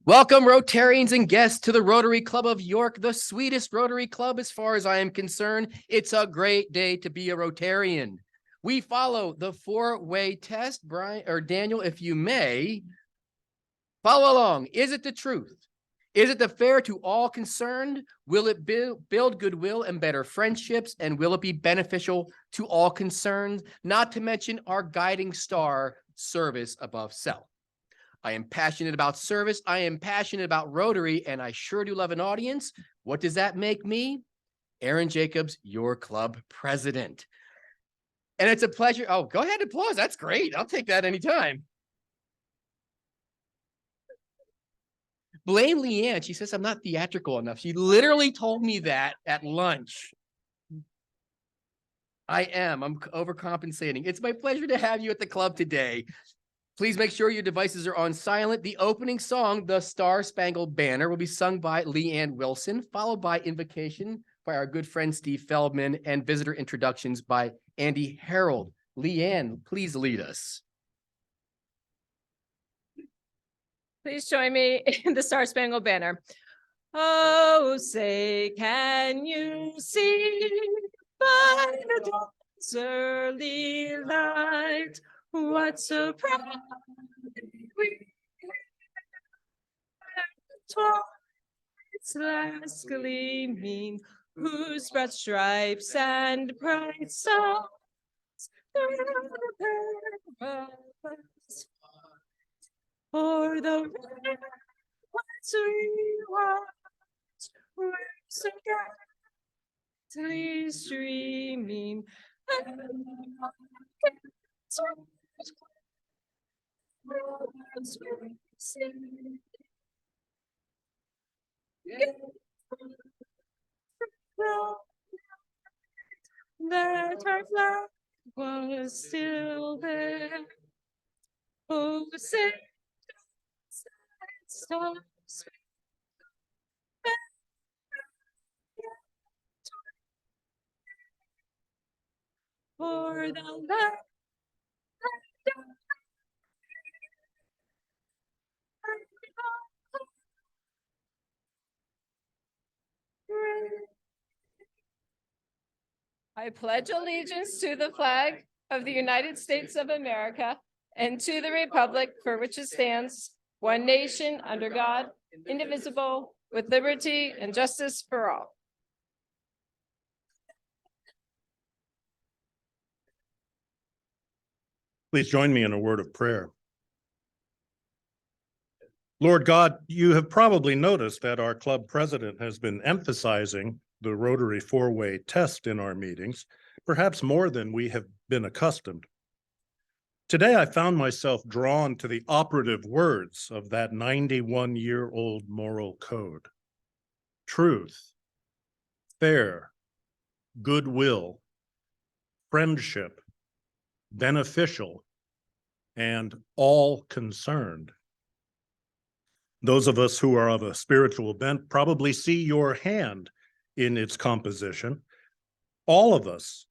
Welcome, Rotarians and guests, to the Rotary Club of York, the sweetest Rotary Club as far as I am concerned. It's a great day to be a Rotarian. We follow the four-way test. Brian or Daniel, if you may, follow along. Is it the truth? Is it the fair to all concerned? Will it build goodwill and better friendships? And will it be beneficial to all concerned? Not to mention our guiding star, service above self. I am passionate about service. I am passionate about Rotary, and I sure do love an audience. What does that make me? Aaron Jacobs, your club president. And it's a pleasure. Oh, go ahead and applause. That's great. I'll take that anytime. Blame Leanne. She says I'm not theatrical enough. She literally told me that at lunch. I am. I'm overcompensating. It's my pleasure to have you at the club today. Please make sure your devices are on silent. The opening song, The Star-Spangled Banner, will be sung by Leanne Wilson, followed by invocation by our good friend Steve Feldman and visitor introductions by Andy Harold. Leanne, please lead us. Please join me in the Star-Spangled Banner. Oh, say, can you see by the dawn's early light what so proud we twice last gleaming, whose broad stripes and bright stars for the once we watched were so brightly streaming. That our flag was still there. Oh, say, stars for the land. I pledge allegiance to the flag of the United States of America and to the republic for which it stands, one nation under God, indivisible, with liberty and justice for all. Please join me in a word of prayer. Lord God, you have probably noticed that our club president has been emphasizing the Rotary four-way test in our meetings, perhaps more than we have been accustomed. Today, I found myself drawn to the operative words of that 91-year-old moral code: truth, fair, goodwill, friendship, beneficial, and all concerned. Those of us who are of a spiritual bent probably see your hand in its composition. All of us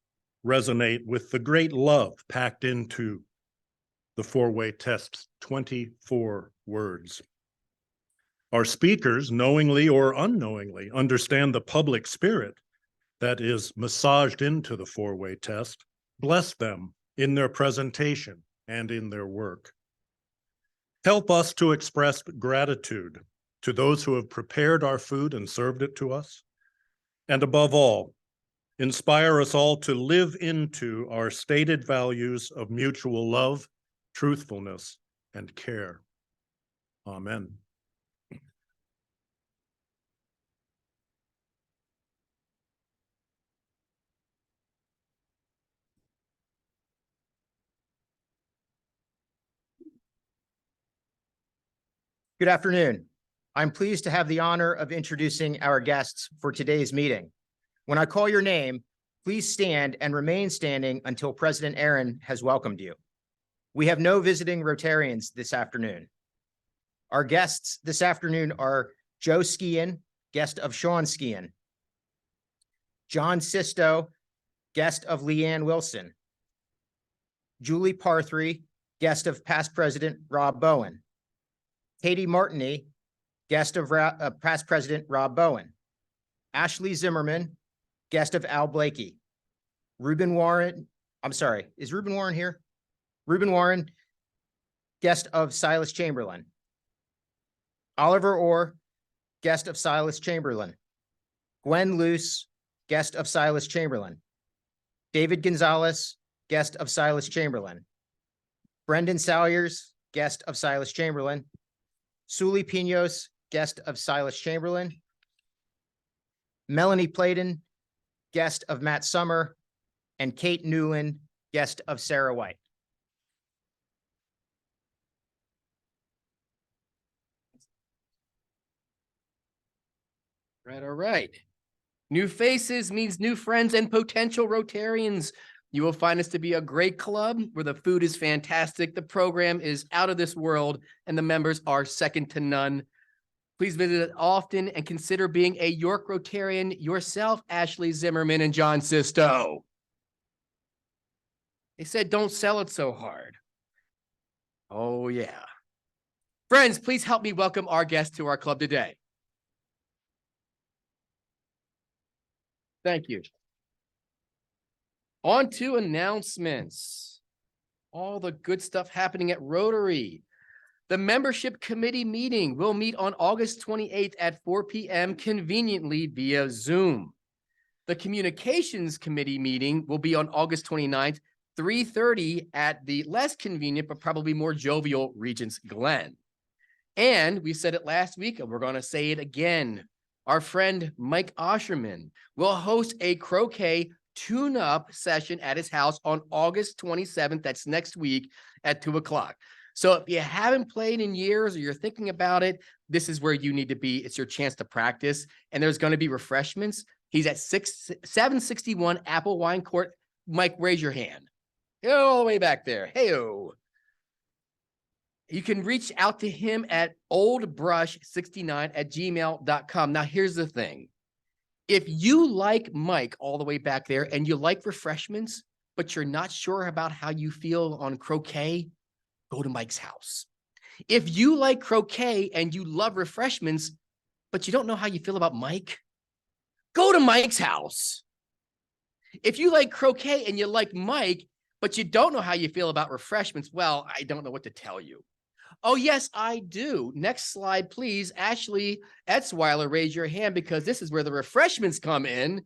resonate with the great love packed into the four-way test's 24 words. Our speakers, knowingly or unknowingly, understand the public spirit that is massaged into the four-way test. Bless them in their presentation and in their work. Help us to express gratitude to those who have prepared our food and served it to us. And above all, inspire us all to live into our stated values of mutual love, truthfulness, and care. Amen. Good afternoon. I'm pleased to have the honor of introducing our guests for today's meeting. When I call your name, please stand and remain standing until President Aaron has welcomed you. We have no visiting Rotarians this afternoon. Our guests this afternoon are Joe Skian, guest of Sean Skian, John Sisto, guest of Leanne Wilson, Julie Parthry, guest of past President Rob Bowen, Katie Martini, guest of past President Rob Bowen, Ashley Zimmerman, guest of Al Blakey, Reuben Warren, I'm sorry, is Reuben Warren here? Reuben Warren, guest of Silas Chamberlin, Oliver Orr, guest of Silas Chamberlin, Gwen Luce, guest of Silas Chamberlin, David Gonzalez, guest of Silas Chamberlin, Brendan Salyers, guest of Silas Chamberlin, Suli Pinos, guest of Silas Chamberlin, Melanie Pladen, guest of Matt Summer, and Kate Newland, guest of Sarah White. Right, all right. New faces means new friends and potential Rotarians. You will find us to be a great club where the food is fantastic, the program is out of this world, and the members are second to none. Please visit it often and consider being a York Rotarian yourself, Ashley Zimmerman and John Sisto. They said, don't sell it so hard. Oh, yeah. Friends, please help me welcome our guests to our club today. Thank you. On to announcements. All the good stuff happening at Rotary. The membership committee meeting will meet on August 28th at 4 p.m. conveniently via Zoom. The communications committee meeting will be on August 29th, 3:30 at the less convenient but probably more jovial Regents Glen. And we said it last week and we're going to say it again. Our friend Mike Osherman will host a croquet tune-up session at his house on August 27th. That's next week at 2 o'clock. So if you haven't played in years or you're thinking about it, this is where you need to be. It's your chance to practice. And there's going to be refreshments. He's at 761 Apple Wine Court. Mike, raise your hand. All the way back there. Hey-o. You can reach out to him at oldbrush69@gmail.com. Now, here's the thing. If you like Mike all the way back there and you like refreshments, but you're not sure about how you feel on croquet, go to Mike's house. If you like croquet and you love refreshments, but you don't know how you feel about Mike, go to Mike's house. If you like croquet and you like Mike, but you don't know how you feel about refreshments, well, I don't know what to tell you. Oh, yes, I do. Next slide, please. Ashley Etzweiler, raise your hand because this is where the refreshments come in.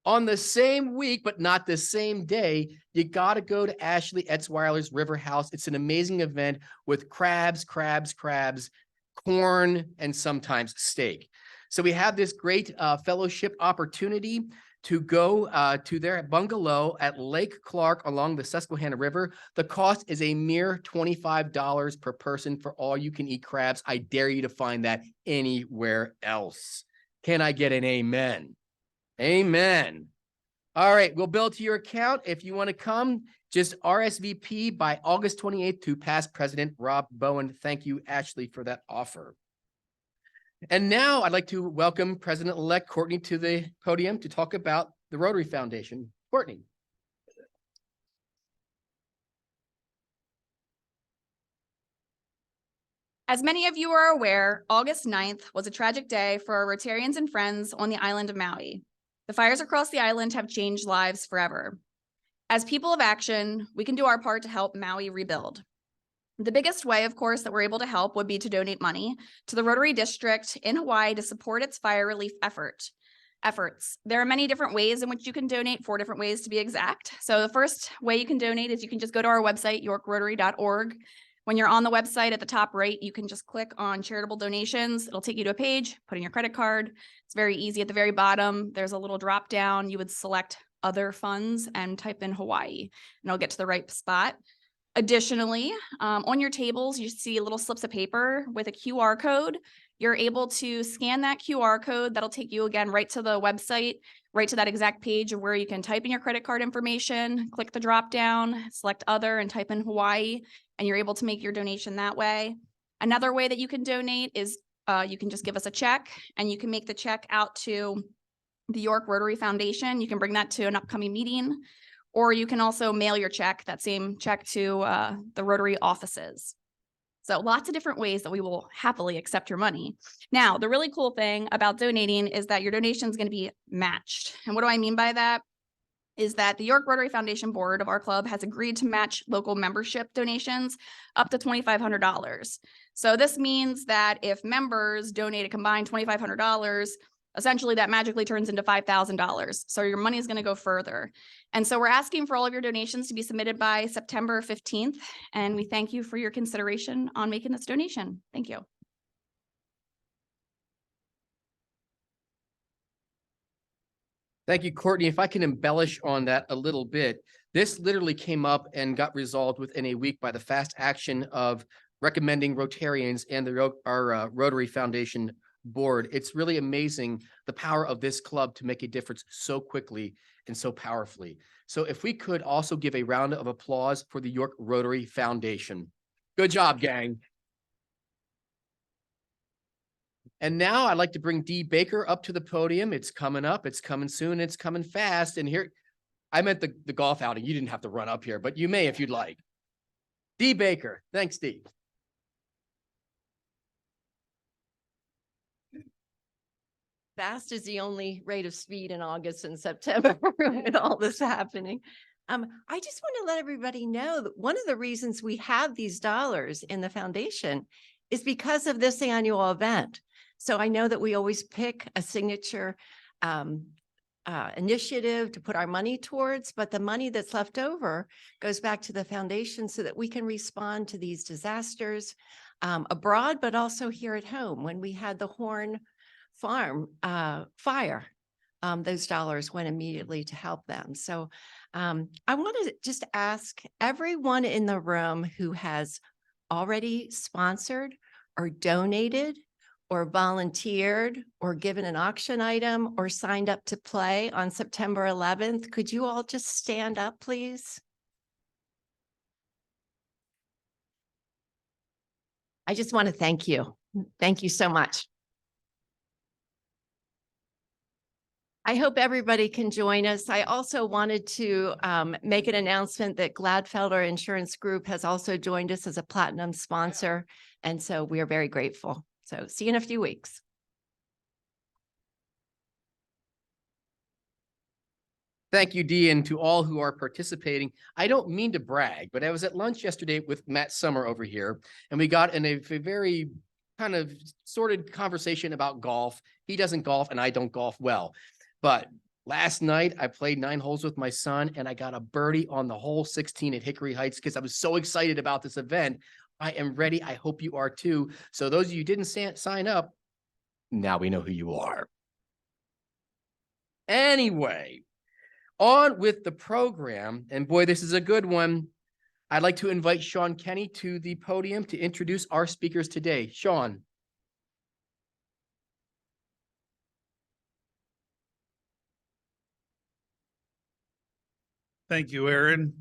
On the same week, but not the same day, you got to go to Ashley Etzweiler's River House. It's an amazing event with crabs, corn, and sometimes steak. So we have this great fellowship opportunity to go to their bungalow at Lake Clark along the Susquehanna River. The cost is a mere $25 per person for all you can eat crabs. I dare you to find that anywhere else. Can I get an amen? Amen. All right, we'll bill to your account. If you want to come, just RSVP by August 28th to past President Rob Bowen. Thank you, Ashley, for that offer. And now I'd like to welcome President-elect Courtney to the podium to talk about the Rotary Foundation. Courtney. As many of you are aware, August 9th was a tragic day for our Rotarians and friends on the island of Maui. The fires across the island have changed lives forever. As people of action, we can do our part to help Maui rebuild. The biggest way, of course, that we're able to help would be to donate money to the Rotary District in Hawaii to support its fire relief efforts. There are many different ways in which you can donate, 4 different ways to be exact. So the first way you can donate is you can just go to our website, yorkrotary.org. When you're on the website at the top right, you can just click on charitable donations. It'll take you to a page, put in your credit card. It's very easy. At the very bottom, there's a little drop down. You would select other funds and type in Hawaii, and it'll get to the right spot. Additionally, on your tables, you see little slips of paper with a QR code. You're able to scan that QR code. That'll take you again right to the website, right to that exact page of where you can type in your credit card information, click the drop down, select other and type in Hawaii, and you're able to make your donation that way. Another way that you can donate is you can just give us a check, and you can make the check out to the York Rotary Foundation. You can bring that to an upcoming meeting, or you can also mail your check, that same check, to the Rotary offices. So lots of different ways that we will happily accept your money. Now, the really cool thing about donating is that your donation is going to be matched. And what do I mean by that? Is that the York Rotary Foundation board of our club has agreed to match local membership donations up to $2,500. So this means that if members donate a combined $2,500, essentially that magically turns into $5,000. So your money is going to go further. And so we're asking for all of your donations to be submitted by September 15th. And we thank you for your consideration on making this donation. Thank you. Thank you, Courtney. If I can embellish on that a little bit, this literally came up and got resolved within a week by the fast action of recommending Rotarians and our Rotary Foundation board. It's really amazing the power of this club to make a difference so quickly and so powerfully. So if we could also give a round of applause for the York Rotary Foundation. Good job, gang. And now I'd like to bring Dee Baker up to the podium. It's coming up, it's coming soon, it's coming fast. And here, I meant the golf outing. You didn't have to run up here, but you may if you'd like. Dee Baker. Thanks, Dee. Fast is the only rate of speed in August and September with all this happening. I just want to let everybody know that one of the reasons we have these dollars in the foundation is because of this annual event. So I know that we always pick a signature initiative to put our money towards, but the money that's left over goes back to the foundation so that we can respond to these disasters abroad, but also here at home. When we had the Horn Farm fire, those dollars went immediately to help them. So I want to just ask everyone in the room who has already sponsored or donated or volunteered or given an auction item or signed up to play on September 11th, could you all just stand up, please? I just want to thank you. Thank you so much. I hope everybody can join us. I also wanted to make an announcement that Gladfelder Insurance Group has also joined us as a platinum sponsor. And so we are very grateful. So see you in a few weeks. Thank you, Dee, and to all who are participating. I don't mean to brag, but I was at lunch yesterday with Matt Summer over here, and we got in a very kind of sorted conversation about golf. He doesn't golf, and I don't golf well. But last night, I played 9 holes with my son, and I got a birdie on the hole 16 at Hickory Heights because I was so excited about this event. I am ready. I hope you are too. So those of you who didn't sign up, now we know who you are. Anyway, on with the program. And boy, this is a good one. I'd like to invite Sean Kenny to the podium to introduce our speakers today. Sean. Thank you, Aaron.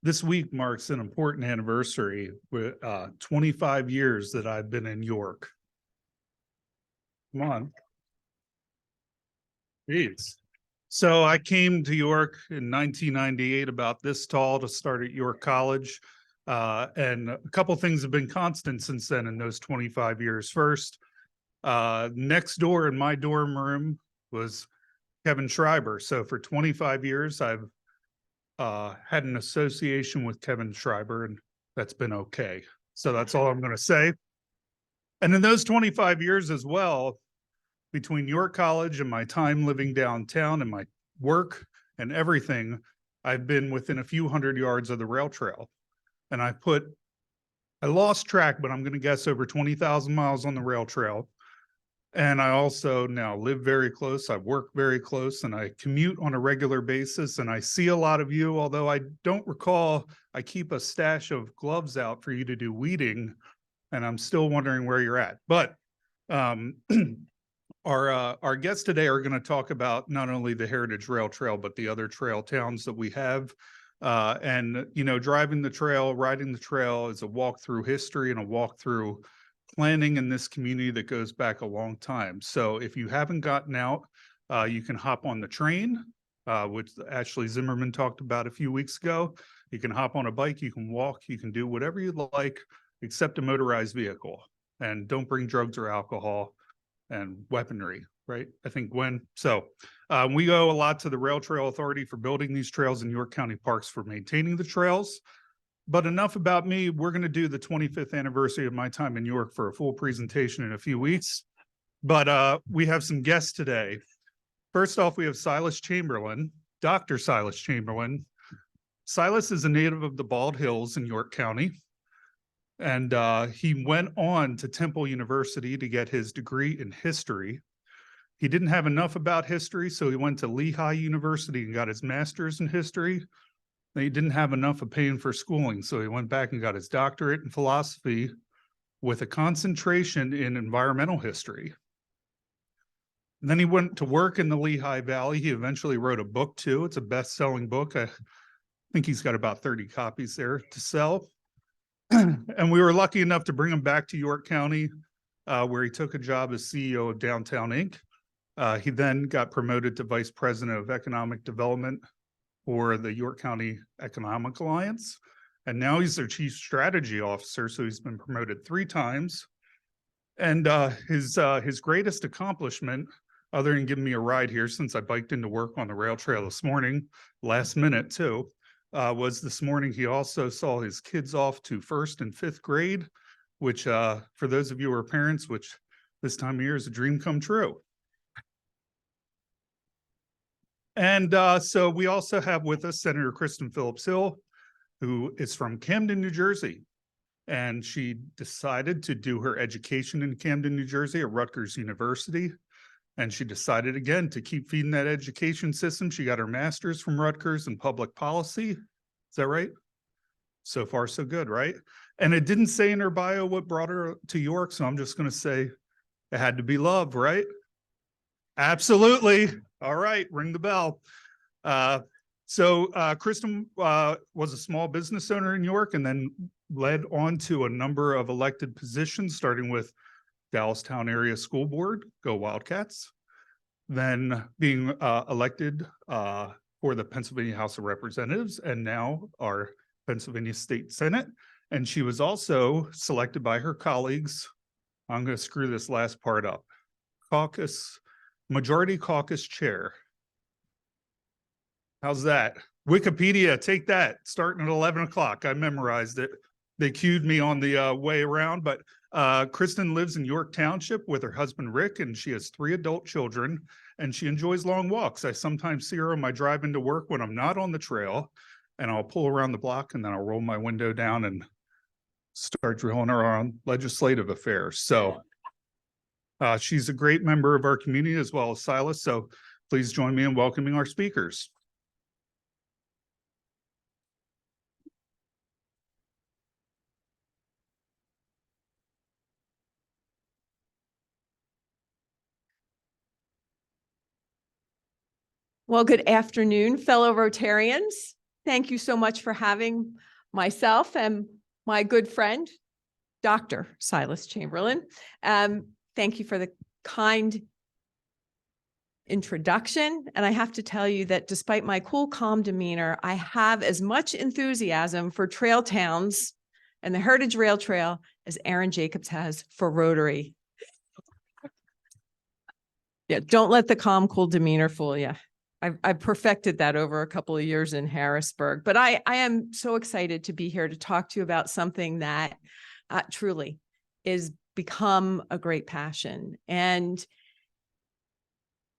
This week marks an important anniversary with 25 years that I've been in York. Come on. Jeez. So I came to York in 1998, about this tall, to start at York College. And a couple things have been constant since then in those 25 years. First, next door in my dorm room was Kevin Schreiber. So for 25 years, I've had an association with Kevin Schreiber, and that's been okay. So that's all I'm going to say. And in those 25 years as well, between York College and my time living downtown and my work and everything, I've been within a few hundred yards of the rail trail. And I lost track, but I'm going to guess over 20,000 miles on the rail trail. And I also now live very close. I work very close, and I commute on a regular basis. And I see a lot of you, although I don't recall, I keep a stash of gloves out for you to do weeding, and I'm still wondering where you're at. But our guests today are going to talk about not only the Heritage Rail Trail, but the other trail towns that we have. And, you know, driving the trail, riding the trail is a walk through history and a walk through planning in this community that goes back a long time. So if you haven't gotten out, you can hop on the train, which Ashley Zimmerman talked about a few weeks ago. You can hop on a bike, you can walk, you can do whatever you'd like, except a motorized vehicle. And don't bring drugs or alcohol and weaponry, right? I think we owe a lot to the Rail Trail Authority for building these trails and York County Parks for maintaining the trails. But enough about me. We're going to do the 25th anniversary of my time in York for a full presentation in a few weeks. But we have some guests today. First off, we have Silas Chamberlin, Dr. Silas Chamberlin. Silas is a native of the Bald Hills in York County. And he went on to Temple University to get his degree in history. He didn't have enough about history, so he went to Lehigh University and got his master's in history. He didn't have enough of paying for schooling, so he went back and got his doctorate in philosophy with a concentration in environmental history. And then he went to work in the Lehigh Valley. He eventually wrote a book too. It's a best-selling book. I think he's got about 30 copies there to sell. And we were lucky enough to bring him back to York County, where he took a job as CEO of Downtown Inc. He then got promoted to Vice President of Economic Development for the York County Economic Alliance. And now he's their Chief Strategy Officer, so he's been promoted 3 times. And his greatest accomplishment, other than giving me a ride here since I biked into work on the rail trail this morning, last minute too, was this morning he also saw his kids off to 1st and 5th grade, which for those of you who are parents, which this time of year is a dream come true. And so we also have with us Senator Kristin Phillips Hill, who is from Camden, New Jersey. And she decided to do her education in Camden, New Jersey at Rutgers University. And she decided again to keep feeding that education system. She got her master's from Rutgers in public policy. Is that right? So far, so good, right? And it didn't say in her bio what brought her to York, so I'm just going to say it had to be love, right? Absolutely. All right, ring the bell. So Kristin was a small business owner in York and then led on to a number of elected positions, starting with Dallastown Area School Board, go Wildcats, then being elected for the Pennsylvania House of Representatives and now our Pennsylvania State Senate. And she was also selected by her colleagues, I'm going to screw this last part up, Majority Caucus Chair. How's that? Wikipedia, take that, starting at 11 o'clock. I memorized it. They cued me on the way around, but Kristin lives in York Township with her husband, Rick, and she has 3 adult children, and she enjoys long walks. I sometimes see her on my drive into work when I'm not on the trail, and I'll pull around the block, and then I'll roll my window down and start drilling her on legislative affairs. So she's a great member of our community as well as Silas, so please join me in welcoming our speakers. Well, good afternoon, fellow Rotarians. Thank you so much for having myself and my good friend, Dr. Silas Chamberlin. Thank you for the kind introduction. And I have to tell you that despite my cool, calm demeanor, I have as much enthusiasm for trail towns and the Heritage Rail Trail as Aaron Jacobs has for Rotary. Yeah, don't let the calm, cool demeanor fool you. I've perfected that over a couple of years in Harrisburg, but I am so excited to be here to talk to you about something that truly is become a great passion. And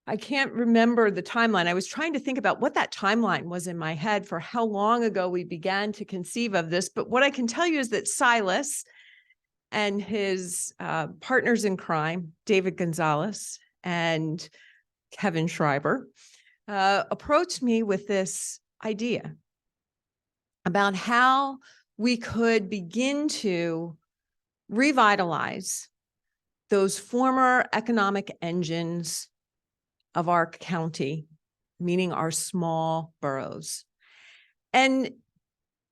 I can't remember the timeline. I was trying to think about what that timeline was in my head for how long ago we began to conceive of this. But what I can tell you is that Silas and his partners in crime, David Gonzalez and Kevin Schreiber, approached me with this idea about how we could begin to revitalize those former economic engines of our county, meaning our small boroughs, and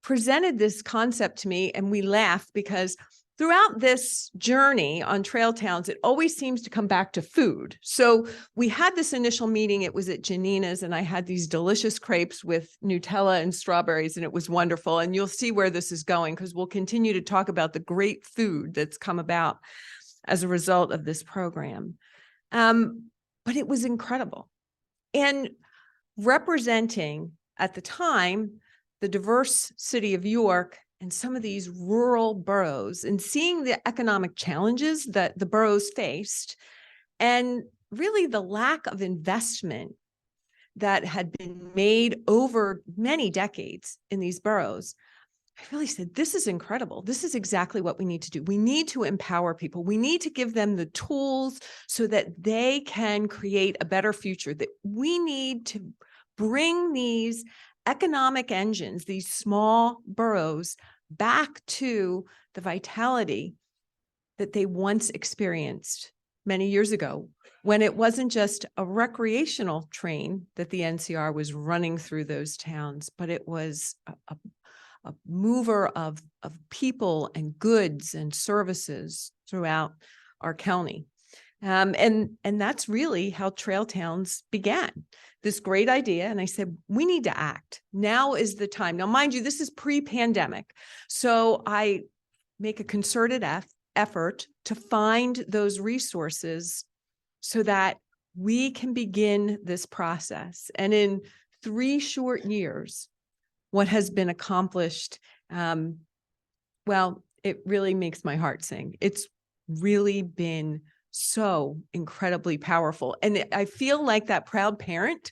presented this concept to me. And we laughed because throughout this journey on trail towns, it always seems to come back to food. So we had this initial meeting, it was at Janina's, and I had these delicious crepes with Nutella and strawberries, and it was wonderful. And you'll see where this is going because we'll continue to talk about the great food that's come about as a result of this program. But it was incredible. And representing at the time, the diverse city of York and some of these rural boroughs and seeing the economic challenges that the boroughs faced and really the lack of investment that had been made over many decades in these boroughs, I really said, this is incredible. This is exactly what we need to do. We need to empower people. We need to give them the tools so that they can create a better future, that we need to bring these economic engines, these small boroughs, back to the vitality that they once experienced many years ago, when it wasn't just a recreational train that the NCR was running through those towns, but it was a mover of people and goods and services throughout our county. And that's really how trail towns began. This great idea. And I said, we need to act. Now is the time. Now, mind you, this is pre-pandemic. So I make a concerted effort to find those resources so that we can begin this process. And in 3 short years, what has been accomplished, well, it really makes my heart sing. It's really been so incredibly powerful. And I feel like that proud parent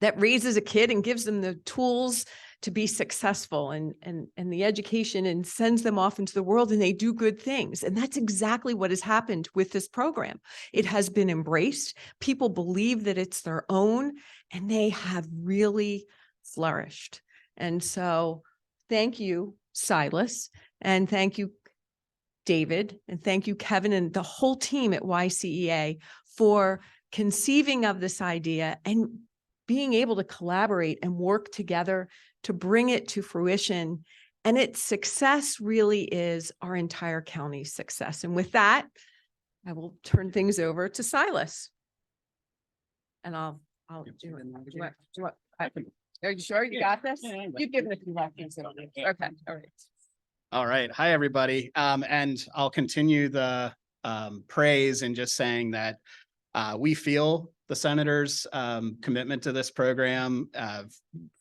that raises a kid and gives them the tools to be successful and the education and sends them off into the world and they do good things. And that's exactly what has happened with this program. It has been embraced. People believe that it's their own and they have really flourished. And so thank you, Silas, and thank you, David, and thank you, Kevin, and the whole team at YCEA for conceiving of this idea and being able to collaborate and work together to bring it to fruition. And its success really is our entire county's success. And with that, I will turn things over to Silas. And I'll do it. Are you sure you got this? You've given a few references. Okay, all right. All right. Hi, everybody. And I'll continue the praise in just saying that we feel the senator's commitment to this program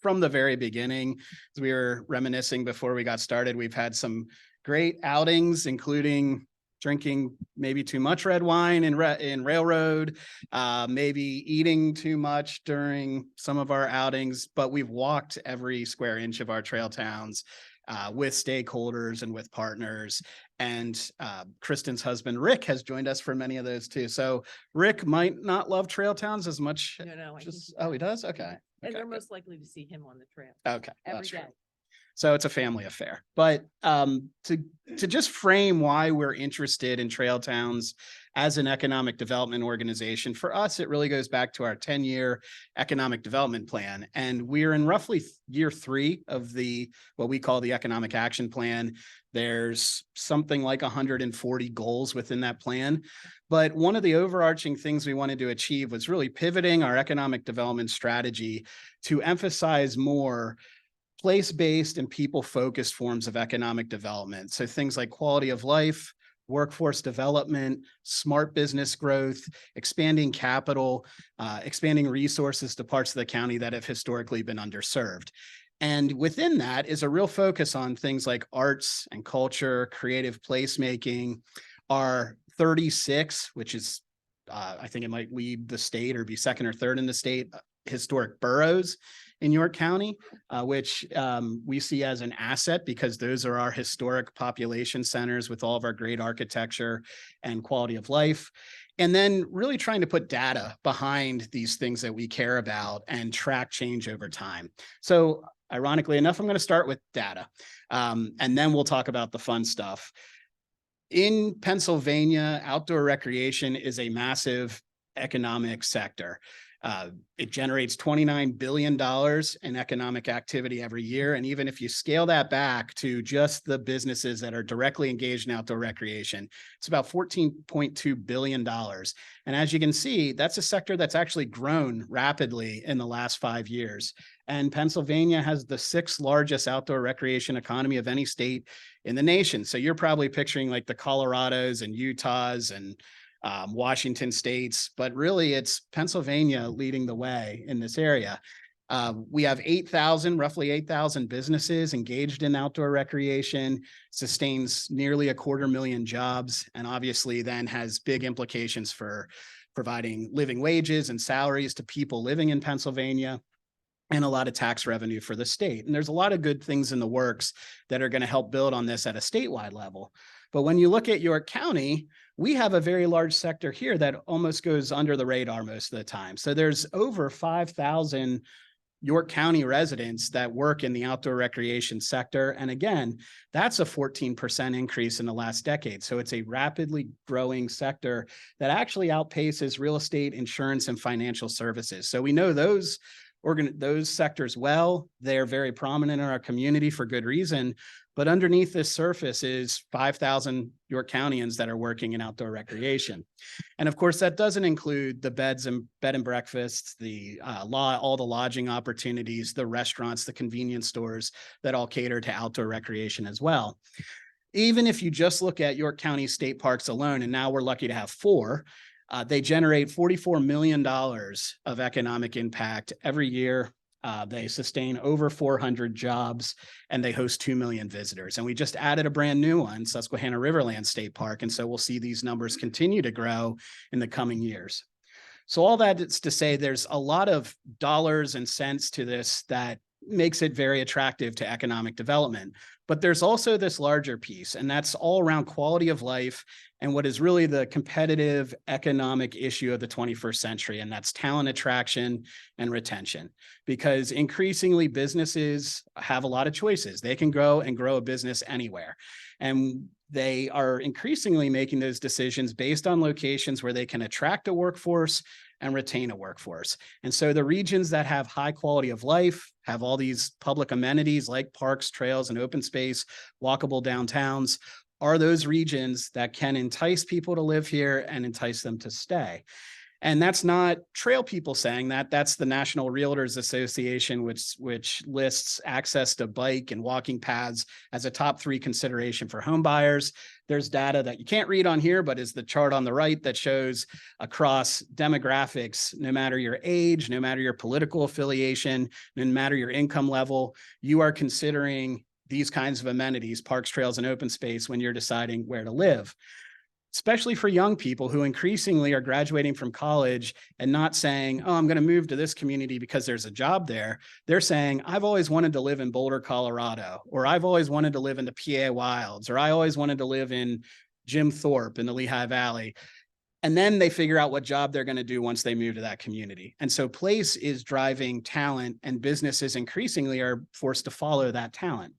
from the very beginning. As we were reminiscing before we got started, we've had some great outings, including drinking maybe too much red wine in Railroad, maybe eating too much during some of our outings, but we've walked every square inch of our trail towns with stakeholders and with partners. And Kristin's husband, Rick, has joined us for many of those too. So Rick might not love trail towns as much. No, Oh, he does? Okay. And Okay, they're good. most likely to see him on the trail. Okay. Every that's day. true. So it's a family affair. But to just frame why we're interested in trail towns as an economic development organization, for us, it really goes back to our 10-year economic development plan. And we're in roughly year 3 of what we call the economic action plan. There's something like 140 goals within that plan. But one of the overarching things we wanted to achieve was really pivoting our economic development strategy to emphasize more place-based and people-focused forms of economic development. So things like quality of life, workforce development, smart business growth, expanding capital, expanding resources to parts of the county that have historically been underserved. And within that is a real focus on things like arts and culture, creative placemaking. Our 36, which is, I think it might lead the state or be second or third in the state, historic boroughs in York County, which we see as an asset because those are our historic population centers with all of our great architecture and quality of life. And then really trying to put data behind these things that we care about and track change over time. So ironically enough, I'm going to start with data, and then we'll talk about the fun stuff. In Pennsylvania, outdoor recreation is a massive economic sector. It generates $29 billion in economic activity every year. And even if you scale that back to just the businesses that are directly engaged in outdoor recreation, it's about $14.2 billion. And as you can see, that's a sector that's actually grown rapidly in the last 5 years. And Pennsylvania has the 6th largest outdoor recreation economy of any state in the nation. So you're probably picturing like the Colorados and Utahs and Washington states, but really it's Pennsylvania leading the way in this area. We have roughly 8,000 businesses engaged in outdoor recreation, sustains nearly 250,000 jobs, and obviously then has big implications for providing living wages and salaries to people living in Pennsylvania, and a lot of tax revenue for the state. And there's a lot of good things in the works that are going to help build on this at a statewide level. But when you look at York County, we have a very large sector here that almost goes under the radar most of the time. So there's over 5,000 York County residents that work in the outdoor recreation sector. And again, that's a 14% increase in the last decade. So it's a rapidly growing sector that actually outpaces real estate, insurance, and financial services. So we know those sectors well. They're very prominent in our community for good reason. But underneath this surface is 5,000 York Countyans that are working in outdoor recreation. And of course, that doesn't include the bed and breakfasts, all the lodging opportunities, the restaurants, the convenience stores that all cater to outdoor recreation as well. Even if you just look at York County state parks alone, and now we're lucky to have 4, they generate $44 million of economic impact every year. They sustain over 400 jobs, and they host 2 million visitors. And we just added a brand new one, Susquehanna Riverland State Park. And so we'll see these numbers continue to grow in the coming years. So all that is to say there's a lot of dollars and cents to this that makes it very attractive to economic development. But there's also this larger piece, and that's all around quality of life and what is really the competitive economic issue of the 21st century, and that's talent attraction and retention. Because increasingly businesses have a lot of choices. They can grow a business anywhere. And they are increasingly making those decisions based on locations where they can attract a workforce and retain a workforce. And so the regions that have high quality of life, have all these public amenities like parks, trails, and open space, walkable downtowns, are those regions that can entice people to live here and entice them to stay. And that's not trail people saying that. That's the National Realtors Association, which lists access to bike and walking paths as a top 3 consideration for home buyers. There's data that you can't read on here, but is the chart on the right that shows across demographics, no matter your age, no matter your political affiliation, no matter your income level, you are considering these kinds of amenities, parks, trails, and open space when you're deciding where to live. Especially for young people who increasingly are graduating from college and not saying, oh, I'm going to move to this community because there's a job there. They're saying, I've always wanted to live in Boulder, Colorado, or I've always wanted to live in the PA Wilds, or I always wanted to live in Jim Thorpe in the Lehigh Valley. And then they figure out what job they're going to do once they move to that community. And so place is driving talent, and businesses increasingly are forced to follow that talent.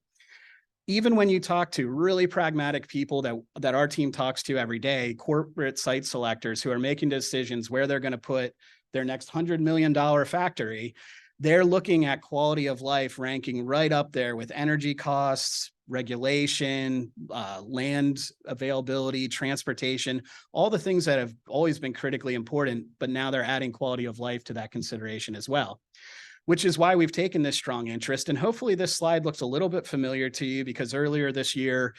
Even when you talk to really pragmatic people that our team talks to every day, corporate site selectors who are making decisions where they're going to put their next $100 million factory, they're looking at quality of life ranking right up there with energy costs, regulation, land availability, transportation, all the things that have always been critically important, but now they're adding quality of life to that consideration as well. Which is why we've taken this strong interest. And hopefully this slide looks a little bit familiar to you, because earlier this year,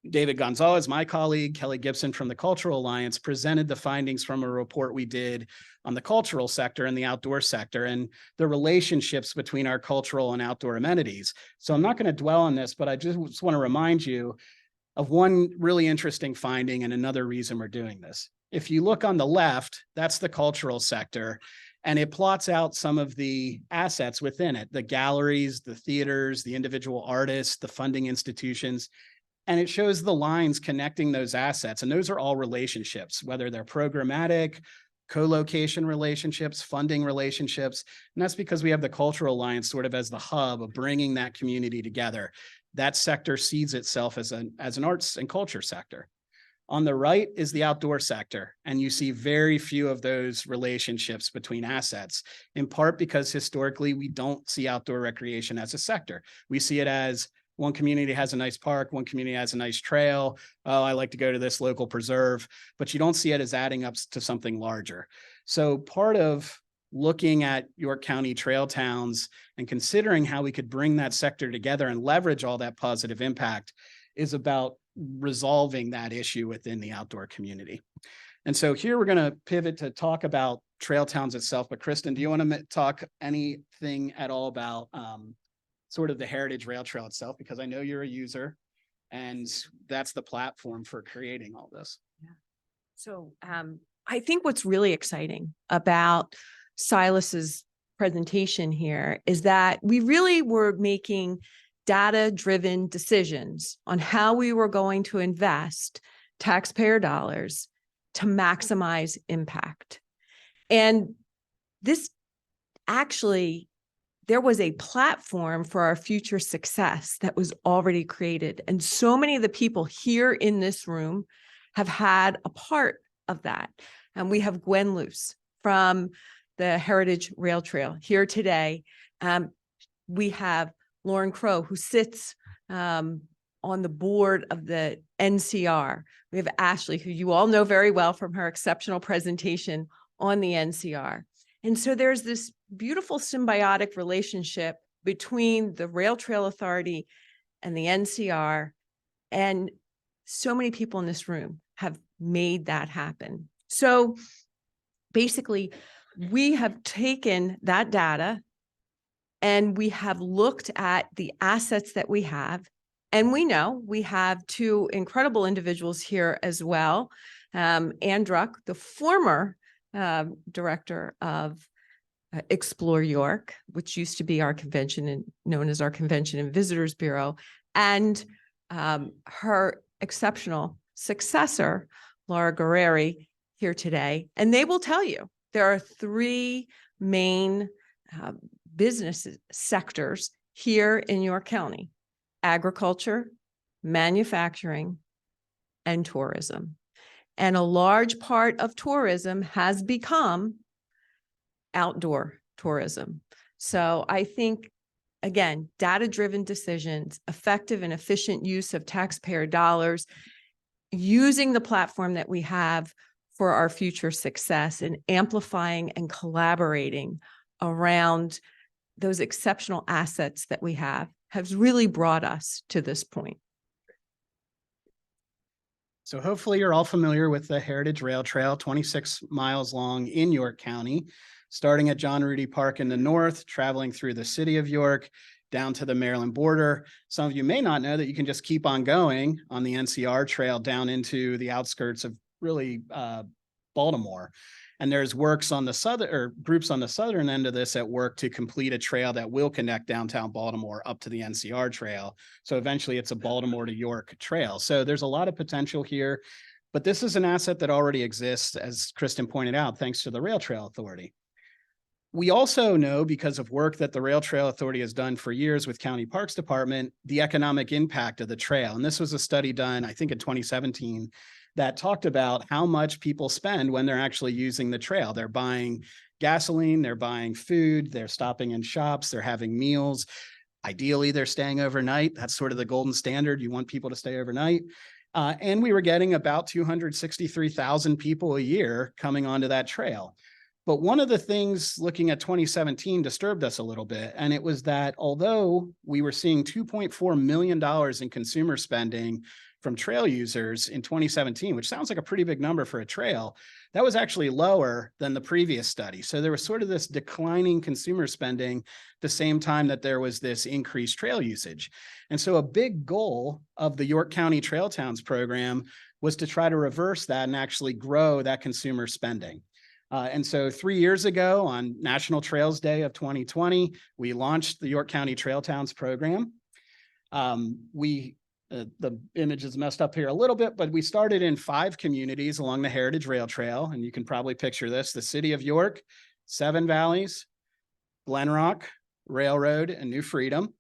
David Gonzalez, my colleague, Kelly Gibson from the Cultural Alliance, presented the findings from a report we did on the cultural sector and the outdoor sector and the relationships between our cultural and outdoor amenities. So I'm not going to dwell on this, but I just want to remind you of one really interesting finding and another reason we're doing this. If you look on the left, that's the cultural sector, and it plots out some of the assets within it, the galleries, the theaters, the individual artists, the funding institutions. And it shows the lines connecting those assets. And those are all relationships, whether they're programmatic, co-location relationships, funding relationships. And that's because we have the Cultural Alliance sort of as the hub of bringing that community together. That sector sees itself as an arts and culture sector. On the right is the outdoor sector, and you see very few of those relationships between assets, in part because historically we don't see outdoor recreation as a sector. We see it as one community has a nice park, one community has a nice trail. Oh, I like to go to this local preserve, but you don't see it as adding up to something larger. So part of looking at York County trail towns and considering how we could bring that sector together and leverage all that positive impact is about resolving that issue within the outdoor community. And so here we're going to pivot to talk about trail towns itself. But Kristin, do you want to talk anything at all about sort of the Heritage Rail Trail itself? Because I know you're a user and that's the platform for creating all this. Yeah. So I think what's really exciting about Silas's presentation here is that we really were making data-driven decisions on how we were going to invest taxpayer dollars to maximize impact. And this actually, there was a platform for our future success that was already created. And so many of the people here in this room have had a part of that. And we have Gwen Luce from the Heritage Rail Trail here today. We have Lauren Crow, who sits on the board of the NCR. We have Ashley, who you all know very well from her exceptional presentation on the NCR. And so there's this beautiful symbiotic relationship between the Rail Trail Authority and the NCR. And so many people in this room have made that happen. So basically, we have taken that data and we have looked at the assets that we have. And we know we have two incredible individuals here as well. Ann Druck, the former director of Explore York, which used to be our convention and known as our Convention and Visitors Bureau, and her exceptional successor, Laura Guerreri, here today. And they will tell you there are three main business sectors here in York County: agriculture, manufacturing, and tourism. And a large part of tourism has become outdoor tourism. So I think, again, data-driven decisions, effective and efficient use of taxpayer dollars, using the platform that we have for our future success and amplifying and collaborating around those exceptional assets that we have has really brought us to this point. So hopefully you're all familiar with the Heritage Rail Trail, 26 miles long in York County, starting at John Rudy Park in the north, traveling through the city of York, down to the Maryland border. Some of you may not know that you can just keep on going on the NCR Trail down into the outskirts of really Baltimore. And there's works on the southern, or groups on the southern end of this at work to complete a trail that will connect downtown Baltimore up to the NCR Trail. So eventually it's a Baltimore to York trail. So there's a lot of potential here. But this is an asset that already exists, as Kristin pointed out, thanks to the Rail Trail Authority. We also know, because of work that the Rail Trail Authority has done for years with County Parks Department, the economic impact of the trail. And this was a study done, I think in 2017, that talked about how much people spend when they're actually using the trail. They're buying gasoline, they're buying food, they're stopping in shops, they're having meals. Ideally, they're staying overnight. That's sort of the golden standard. You want people to stay overnight. And we were getting about 263,000 people a year coming onto that trail. But one of the things looking at 2017 disturbed us a little bit. And it was that although we were seeing $2.4 million in consumer spending from trail users in 2017, which sounds like a pretty big number for a trail, that was actually lower than the previous study. So there was sort of this declining consumer spending at the same time that there was this increased trail usage. And so a big goal of the York County Trail Towns program was to try to reverse that and actually grow that consumer spending. And so 3 years ago on National Trails Day of 2020, we launched the York County Trail Towns program. The image is messed up here a little bit, but we started in 5 communities along the Heritage Rail Trail. And you can probably picture this: the city of York, Seven Valleys, Glen Rock, Railroad, and New Freedom.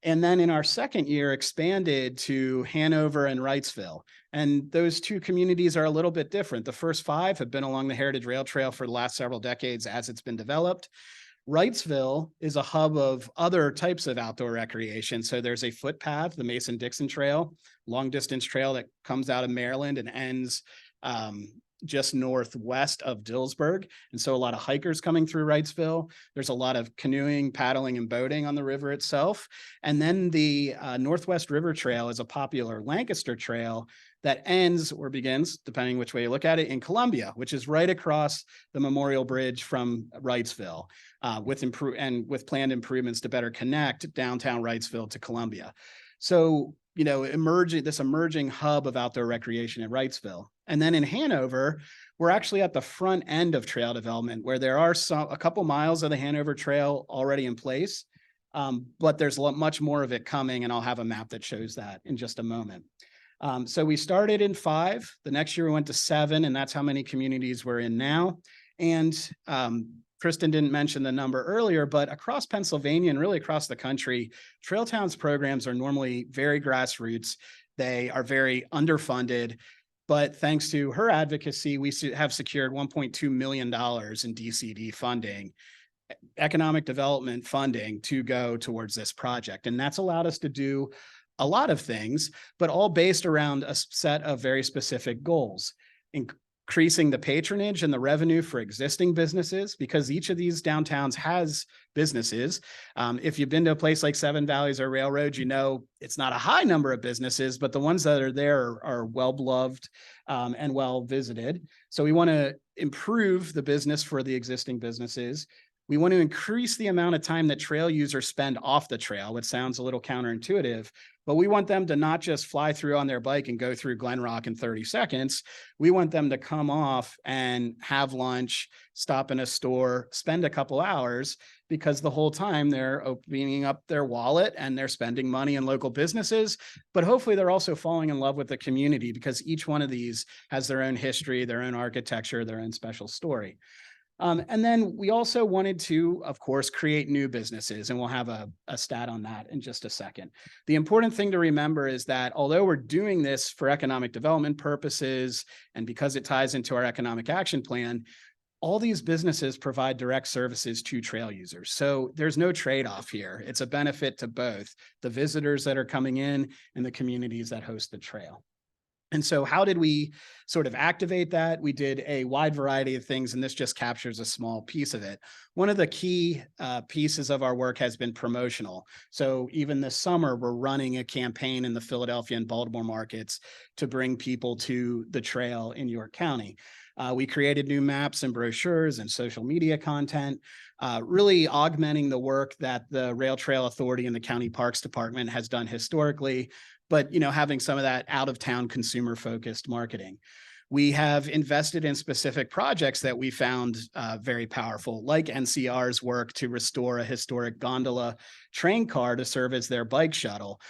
And then in our second year, expanded to Hanover and Wrightsville. And those 2 communities are a little bit different. The first 5 have been along the Heritage Rail Trail for the last several decades as it's been developed. Wrightsville is a hub of other types of outdoor recreation. So there's a footpath, the Mason-Dixon Trail, long distance trail that comes out of Maryland and ends just northwest of Dillsburg. And so a lot of hikers coming through Wrightsville. There's a lot of canoeing, paddling, and boating on the river itself. And then the Northwest River Trail is a popular Lancaster trail that ends or begins, depending which way you look at it, in Columbia, which is right across the Memorial Bridge from Wrightsville, with planned improvements to better connect downtown Wrightsville to Columbia. So, you know, this emerging hub of outdoor recreation in Wrightsville. And then in Hanover, we're actually at the front end of trail development, where there are a couple miles of the Hanover Trail already in place, but there's much more of it coming, and I'll have a map that shows that in just a moment. So we started in 5. The next year we went to 7, and that's how many communities we're in now. And Kristin didn't mention the number earlier, but across Pennsylvania and really across the country, Trail Towns programs are normally very grassroots. They are very underfunded, but thanks to her advocacy, we have secured $1.2 million in DCD funding, economic development funding, to go towards this project. And that's allowed us to do a lot of things, but all based around a set of very specific goals, increasing the patronage and the revenue for existing businesses, because each of these downtowns has businesses. If you've been to a place like Seven Valleys or Railroad, you know it's not a high number of businesses, but the ones that are there are well-beloved and well-visited. So we want to improve the business for the existing businesses. We want to increase the amount of time that trail users spend off the trail, which sounds a little counterintuitive, but we want them to not just fly through on their bike and go through Glen Rock in 30 seconds. We want them to come off and have lunch, stop in a store, spend a couple hours, because the whole time they're opening up their wallet and they're spending money in local businesses, but hopefully they're also falling in love with the community, because each one of these has their own history, their own architecture, their own special story. And then we also wanted to, of course, create new businesses, and we'll have a stat on that in just a second. The important thing to remember is that although we're doing this for economic development purposes, and because it ties into our economic action plan, all these businesses provide direct services to trail users. So there's no trade-off here. It's a benefit to both the visitors that are coming in and the communities that host the trail. And so how did we sort of activate that? We did a wide variety of things, and this just captures a small piece of it. One of the key pieces of our work has been promotional. So even this summer, we're running a campaign in the Philadelphia and Baltimore markets to bring people to the trail in York County. We created new maps and brochures and social media content, really augmenting the work that the Rail Trail Authority and the County Parks Department has done historically, but having some of that out-of-town consumer-focused marketing. We have invested in specific projects that we found very powerful, like NCR's work to restore a historic gondola train car to serve as their bike shuttle.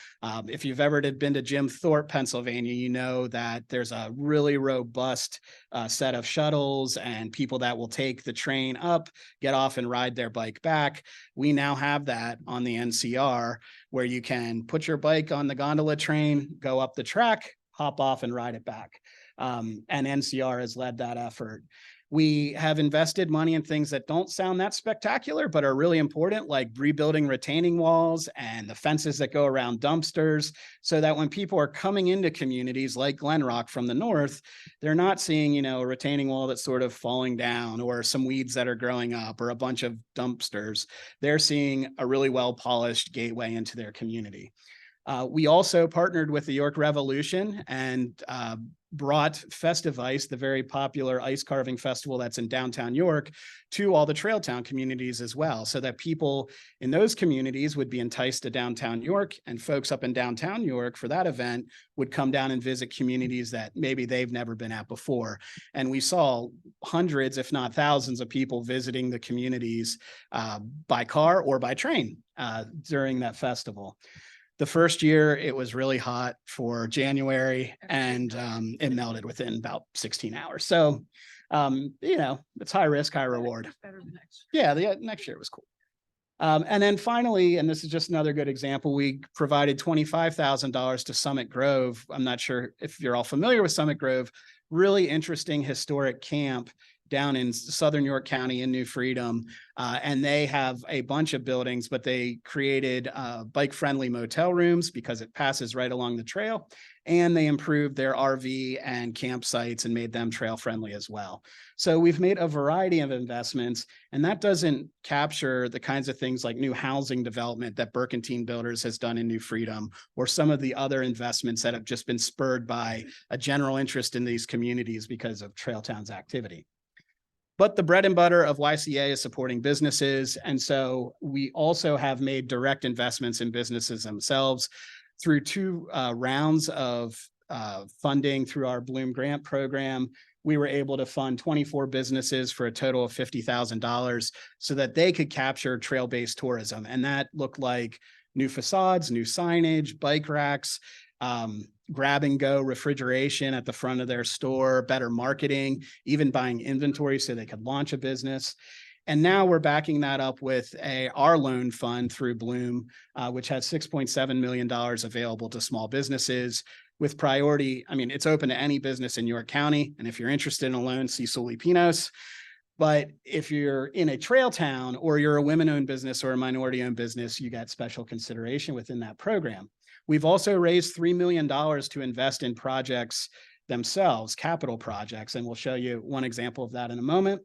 If you've ever been to Jim Thorpe, Pennsylvania, you know that there's a really robust set of shuttles and people that will take the train up, get off and ride their bike back. We now have that on the NCR where you can put your bike on the gondola train, go up the track, hop off and ride it back. And NCR has led that effort. We have invested money in things that don't sound that spectacular, but are really important, like rebuilding retaining walls and the fences that go around dumpsters, so that when people are coming into communities like Glen Rock from the north, they're not seeing, a retaining wall that's sort of falling down or some weeds that are growing up or a bunch of dumpsters. They're seeing a really well-polished gateway into their community. We also partnered with the York Revolution and brought Festive Ice, the very popular ice carving festival that's in downtown York, to all the Trailtown communities as well, so that people in those communities would be enticed to downtown York, and folks up in downtown York for that event would come down and visit communities that maybe they've never been at before. And we saw hundreds, if not thousands, of people visiting the communities by car or by train during that festival. The first year, it was really hot for January, and it melted within about 16 hours. So, it's high risk, high reward. Yeah, the next year was cool. And then finally, and this is just another good example, we provided $25,000 to Summit Grove. I'm not sure if you're all familiar with Summit Grove, really interesting historic camp down in Southern York County in New Freedom. And they have a bunch of buildings, but they created bike-friendly motel rooms because it passes right along the trail. And they improved their RV and campsites and made them trail-friendly as well. So we've made a variety of investments, and that doesn't capture the kinds of things like new housing development that Burkentine Builders has done in New Freedom, or some of the other investments that have just been spurred by a general interest in these communities because of Trailtown's activity. But the bread and butter of YCEA is supporting businesses. And so we also have made direct investments in businesses themselves through two rounds of funding through our Bloom Grant program. We were able to fund 24 businesses for a total of $50,000 so that they could capture trail-based tourism. And that looked like new facades, new signage, bike racks, grab and go refrigeration at the front of their store, better marketing, even buying inventory so they could launch a business. And now we're backing that up with our loan fund through Bloom, which has $6.7 million available to small businesses with priority. I mean, it's open to any business in York County. And if you're interested in a loan, see Sully Pinos. But if you're in a trail town or you're a women-owned business or a minority-owned business, you get special consideration within that program. We've also raised $3 million to invest in projects themselves, capital projects, and we'll show you one example of that in a moment.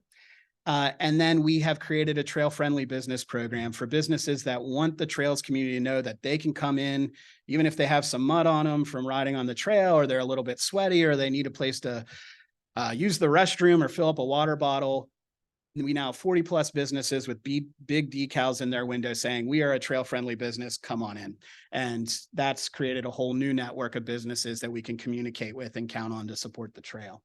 And then we have created a trail-friendly business program for businesses that want the trails community to know that they can come in, even if they have some mud on them from riding on the trail, or they're a little bit sweaty, or they need a place to use the restroom or fill up a water bottle. We now have 40 plus businesses with big decals in their window saying, we are a trail friendly business, come on in. And that's created a whole new network of businesses that we can communicate with and count on to support the trail.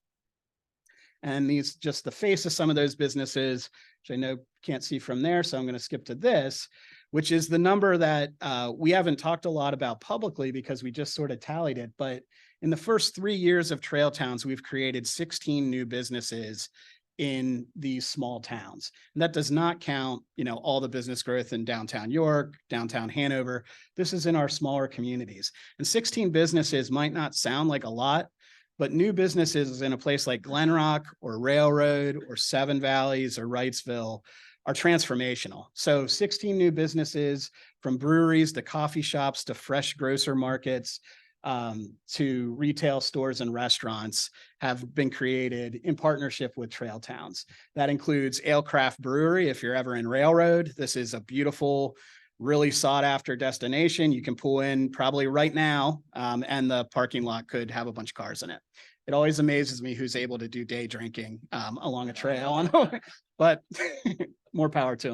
And these just the face of some of those businesses, which I know you can't see from there. So I'm going to skip to this, which is the number that we haven't talked a lot about publicly because we just sort of tallied it. But in the first 3 years of Trail Towns, we've created 16 new businesses in these small towns. And that does not count, all the business growth in downtown York, downtown Hanover. This is in our smaller communities. And 16 businesses might not sound like a lot, but new businesses in a place like Glen Rock or Railroad or Seven Valleys or Wrightsville are transformational. So 16 new businesses, from breweries to coffee shops to fresh grocer markets, to retail stores and restaurants, have been created in partnership with Trail Towns. That includes Alecraft Brewery. If you're ever in Railroad, this is a beautiful, really sought after destination. You can pull in probably right now, and the parking lot could have a bunch of cars in it. It always amazes me who's able to do day drinking along a trail, but more power to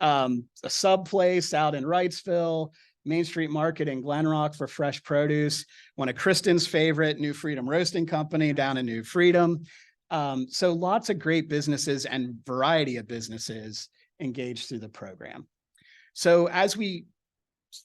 them. A sub place out in Wrightsville, Main Street Market in Glen Rock for fresh produce, one of Kristin's favorite, New Freedom Roasting Company down in New Freedom. So lots of great businesses and variety of businesses engaged through the program. So as we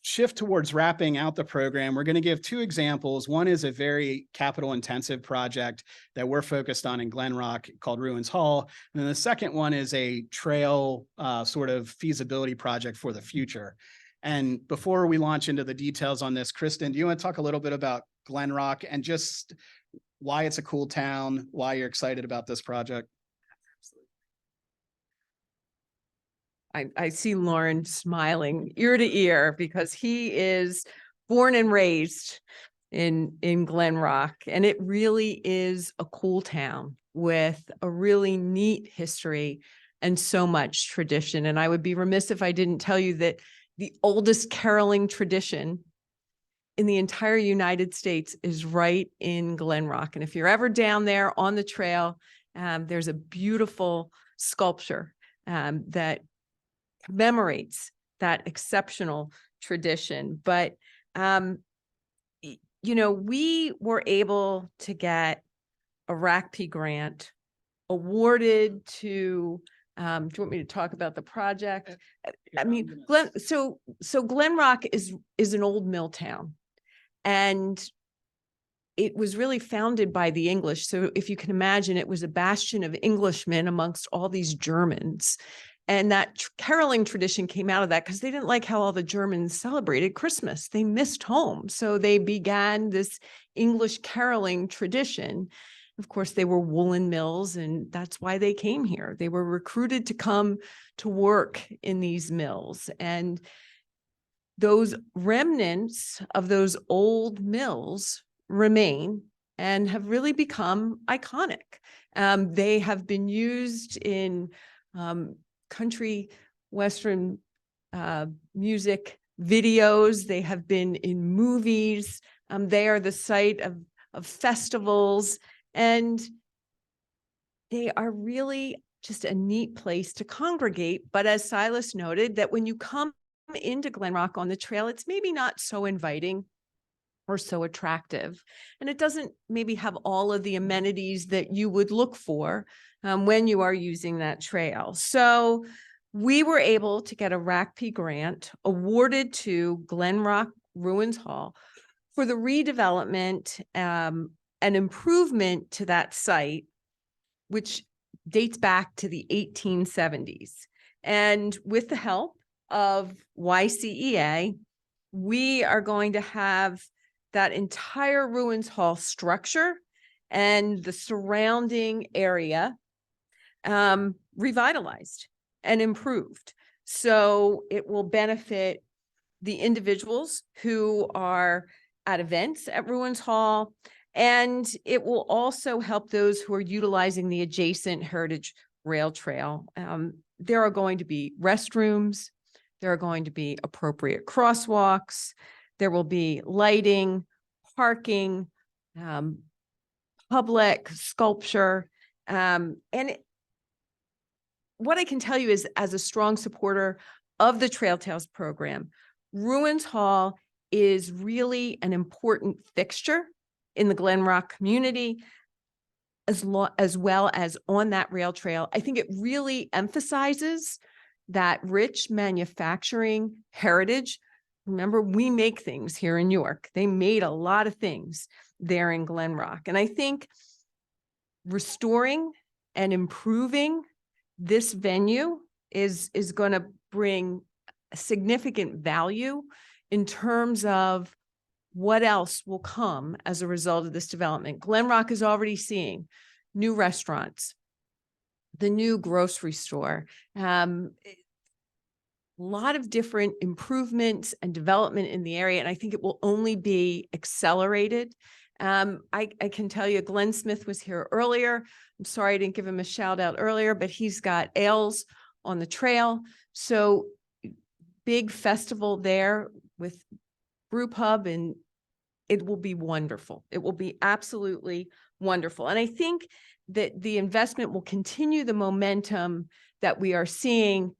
shift towards wrapping out the program, we're going to give two examples. One is a very capital intensive project that we're focused on in Glen Rock called Ruins Hall. And then the second one is a trail sort of feasibility project for the future. And before we launch into the details on this, Kristin, do you want to talk a little bit about Glen Rock and just why it's a cool town, why you're excited about this project? I see Lauren smiling ear to ear because he is born and raised in Glen Rock, and it really is a cool town with a really neat history and so much tradition. And I would be remiss if I didn't tell you that the oldest caroling tradition in the entire United States is right in Glen Rock. And if you're ever down there on the trail, there's a beautiful sculpture that commemorates that exceptional tradition. But, you know, we were able to get a RACP grant awarded to, do you want me to talk about the project? I mean, Glen Rock is an old mill town, and it was really founded by the English. So if you can imagine, it was a bastion of Englishmen amongst all these Germans. And that caroling tradition came out of that because they didn't like how all the Germans celebrated Christmas. They missed home. So they began this English caroling tradition. Of course, they were woolen mills, and that's why they came here. They were recruited to come to work in these mills. And those remnants of those old mills remain and have really become iconic. They have been used in country Western music videos. They have been in movies. They are the site of festivals, and they are really just a neat place to congregate. But as Silas noted, that when you come into Glen Rock on the trail, it's maybe not so inviting or so attractive. And it doesn't maybe have all of the amenities that you would look for when you are using that trail. So we were able to get a RACP grant awarded to Glen Rock Ruins Hall for the redevelopment and improvement to that site, which dates back to the 1870s. And with the help of YCEA, we are going to have that entire Ruins Hall structure and the surrounding area revitalized and improved. So it will benefit the individuals who are at events at Ruins Hall, and it will also help those who are utilizing the adjacent Heritage Rail Trail. There are going to be restrooms, there are going to be appropriate crosswalks, there will be lighting, parking, public sculpture. What I can tell you is, as a strong supporter of the Trail Tales program, Ruins Hall is really an important fixture in the Glen Rock community, as well as on that rail trail. I think it really emphasizes that rich manufacturing heritage. Remember, we make things here in York. They made a lot of things there in Glen Rock. And I think restoring and improving this venue is going to bring significant value in terms of what else will come as a result of this development. Glen Rock is already seeing new restaurants, the new grocery store, a lot of different improvements and development in the area. And I think it will only be accelerated. I can tell you, Glenn Smith was here earlier. I'm sorry I didn't give him a shout out earlier, but he's got ales on the trail. So big festival there with brew pub, and it will be wonderful. It will be absolutely wonderful. And I think that the investment will continue the momentum that we are seeing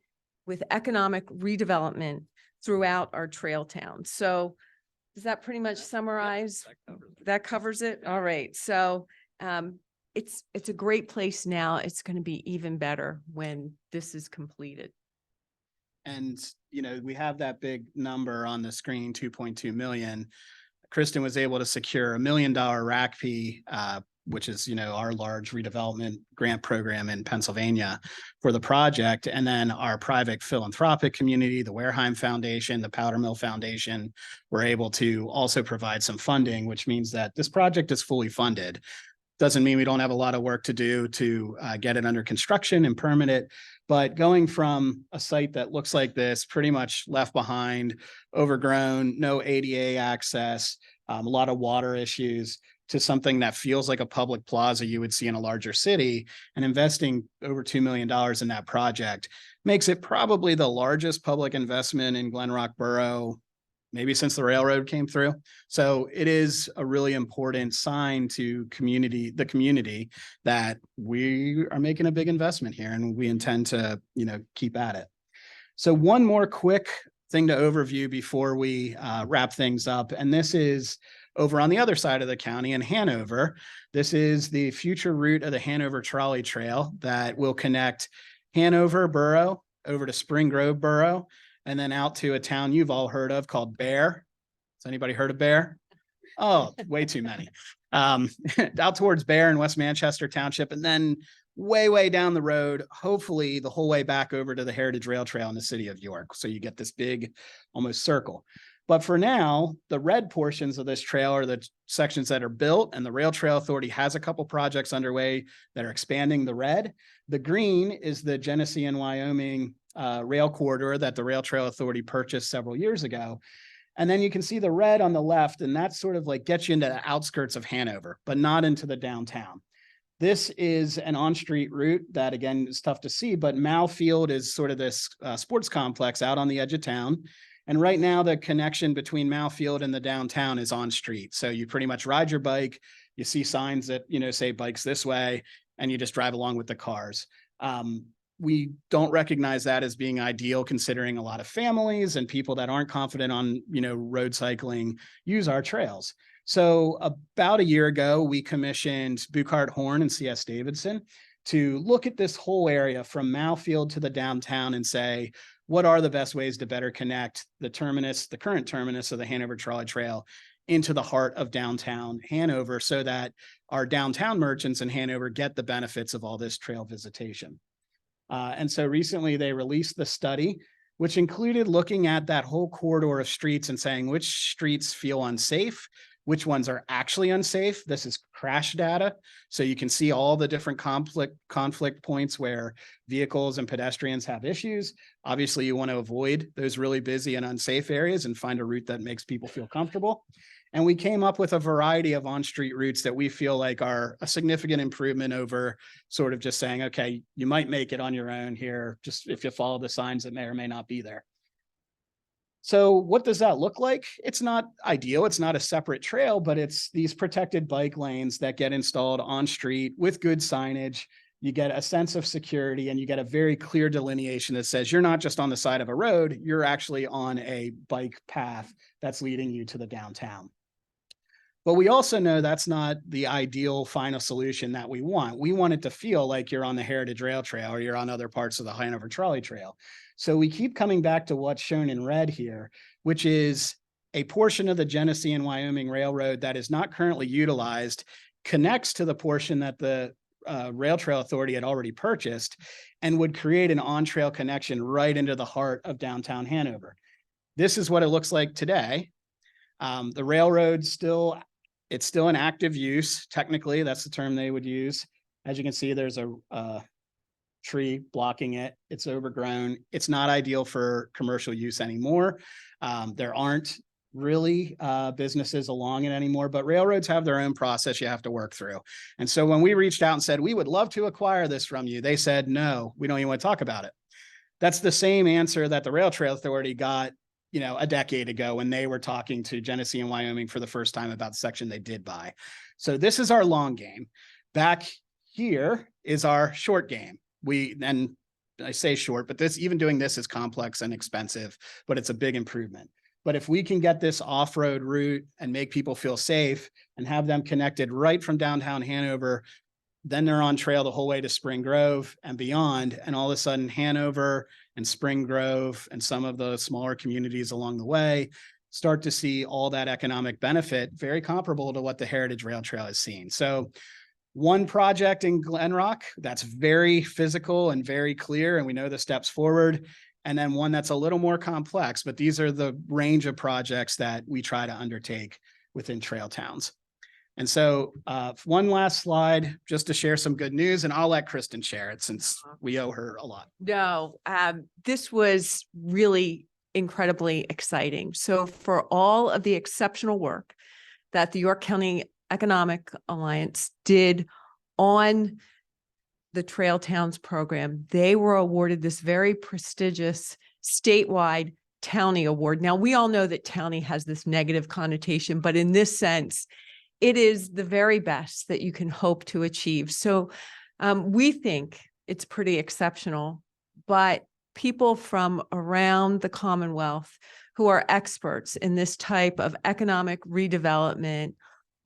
with economic redevelopment throughout our trail town. So does that pretty much summarize? That covers it? All right. So it's a great place now. It's going to be even better when this is completed. And, you know, we have that big number on the screen, 2.2 million. Kristin was able to secure $1 million RACP, which is, you know, our large redevelopment grant program in Pennsylvania for the project. And then our private philanthropic community, the Wareheim Foundation, the Powder Mill Foundation, were able to also provide some funding, which means that this project is fully funded. Doesn't mean we don't have a lot of work to do to get it under construction and permit it. But going from a site that looks like this, pretty much left behind, overgrown, no ADA access, a lot of water issues, to something that feels like a public plaza you would see in a larger city, and investing over $2 million in that project makes it probably the largest public investment in Glen Rock Borough, maybe since the railroad came through. So it is a really important sign to the community that we are making a big investment here, and we intend to, you know, keep at it. So one more quick thing to overview before we wrap things up. And this is over on the other side of the county in Hanover. This is the future route of the Hanover Trolley Trail that will connect Hanover Borough over to Spring Grove Borough, and then out to a town you've all heard of called Bear. Has anybody heard of Bear? Oh, way too many. Out towards Bear in West Manchester Township, and then way down the road, hopefully the whole way back over to the Heritage Rail Trail in the city of York. So you get this big, almost circle. But for now, the red portions of this trail are the sections that are built, and the Rail Trail Authority has a couple projects underway that are expanding the red. The green is the Genesee and Wyoming rail corridor that the Rail Trail Authority purchased several years ago. And then you can see the red on the left, and that's sort of like gets you into the outskirts of Hanover, but not into the downtown. This is an on-street route that, again, is tough to see, but Mao Field is sort of this sports complex out on the edge of town. And right now, the connection between Mao Field and the downtown is on street. So you pretty much ride your bike, you see signs that, you know, say bikes this way, and you just drive along with the cars. We don't recognize that as being ideal, considering a lot of families and people that aren't confident on, you know, road cycling use our trails. So about a year ago, we commissioned Buchart Horn and C.S. Davidson to look at this whole area from Mao Field to the downtown and say, what are the best ways to better connect the terminus, the current terminus of the Hanover Trolley Trail, into the heart of downtown Hanover, so that our downtown merchants in Hanover get the benefits of all this trail visitation. And so recently they released the study, which included looking at that whole corridor of streets and saying which streets feel unsafe, which ones are actually unsafe. This is crash data. So you can see all the different conflict points where vehicles and pedestrians have issues. Obviously, you want to avoid those really busy and unsafe areas and find a route that makes people feel comfortable. And we came up with a variety of on-street routes that we feel like are a significant improvement over sort of just saying, okay, you might make it on your own here, just if you follow the signs that may or may not be there. So what does that look like? It's not ideal. It's not a separate trail, but it's these protected bike lanes that get installed on street with good signage. You get a sense of security, and you get a very clear delineation that says you're not just on the side of a road, you're actually on a bike path that's leading you to the downtown. But we also know that's not the ideal final solution that we want. We want it to feel like you're on the Heritage Rail Trail or you're on other parts of the Hanover Trolley Trail. So we keep coming back to what's shown in red here, which is a portion of the Genesee and Wyoming Railroad that is not currently utilized, connects to the portion that the Rail Trail Authority had already purchased, and would create an on-trail connection right into the heart of downtown Hanover. This is what it looks like today. The railroad it's still in active use. Technically, that's the term they would use. As you can see, there's a tree blocking it. It's overgrown. It's not ideal for commercial use anymore. There aren't really businesses along it anymore, but railroads have their own process you have to work through. And so when we reached out and said, we would love to acquire this from you, they said, no, we don't even want to talk about it. That's the same answer that the Rail Trail Authority got, you know, a decade ago when they were talking to Genesee and Wyoming for the first time about the section they did buy. So this is our long game. Back here is our short game. And I say short, but even doing this is complex and expensive, but it's a big improvement. But if we can get this off-road route and make people feel safe and have them connected right from downtown Hanover, then they're on trail the whole way to Spring Grove and beyond. And all of a sudden Hanover and Spring Grove and some of the smaller communities along the way start to see all that economic benefit, very comparable to what the Heritage Rail Trail has seen. So one project in Glen Rock that's very physical and very clear, and we know the steps forward. And then one that's a little more complex, but these are the range of projects that we try to undertake within trail towns. And so one last slide, just to share some good news, and I'll let Kristin share it since we owe her a lot. No, this was really incredibly exciting. So for all of the exceptional work that the York County Economic Alliance did on the Trail Towns program, they were awarded this very prestigious statewide Townie Award. Now, we all know that Townie has this negative connotation, but in this sense, it is the very best that you can hope to achieve. So we think it's pretty exceptional, but people from around the Commonwealth who are experts in this type of economic redevelopment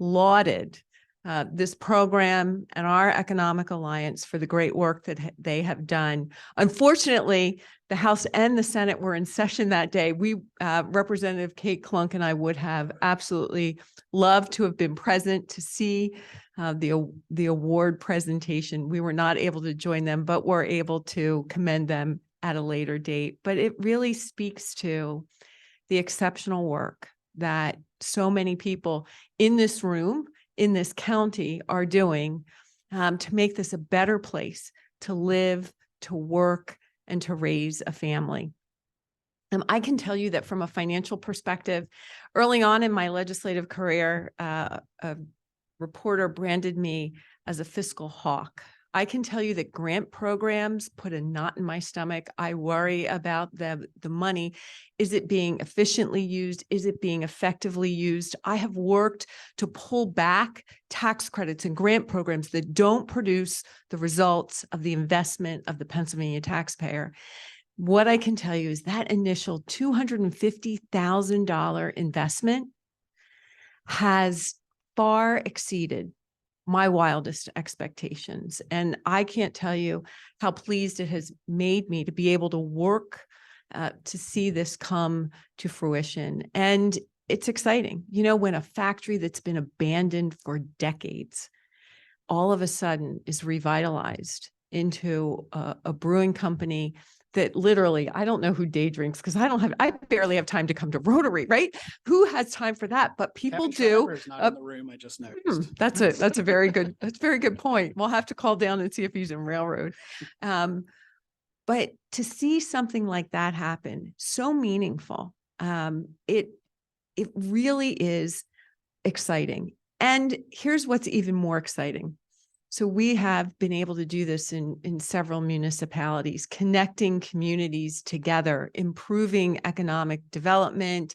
lauded this program and our Economic Alliance for the great work that they have done. Unfortunately, the House and the Senate were in session that day. Representative Kate Klunk and I would have absolutely loved to have been present to see the award presentation. We were not able to join them, but were able to commend them at a later date. But it really speaks to the exceptional work that so many people in this room, in this county, are doing to make this a better place to live, to work, and to raise a family. I can tell you that from a financial perspective, early on in my legislative career, a reporter branded me as a fiscal hawk. I can tell you that grant programs put a knot in my stomach. I worry about the money. Is it being efficiently used? Is it being effectively used? I have worked to pull back tax credits and grant programs that don't produce the results of the investment of the Pennsylvania taxpayer. What I can tell you is that initial $250,000 investment has far exceeded my wildest expectations. And I can't tell you how pleased it has made me to be able to work to see this come to fruition. And it's exciting. You know, when a factory that's been abandoned for decades all of a sudden is revitalized into a brewing company that literally, I don't know who day drinks because I barely have time to come to Rotary, right? Who has time for that? But people do. Not in the room, I just noticed. That's a very good point. We'll have to call down and see if he's in railroad. But to see something like that happen, so meaningful, it really is exciting. And here's what's even more exciting. So we have been able to do this in several municipalities, connecting communities together, improving economic development,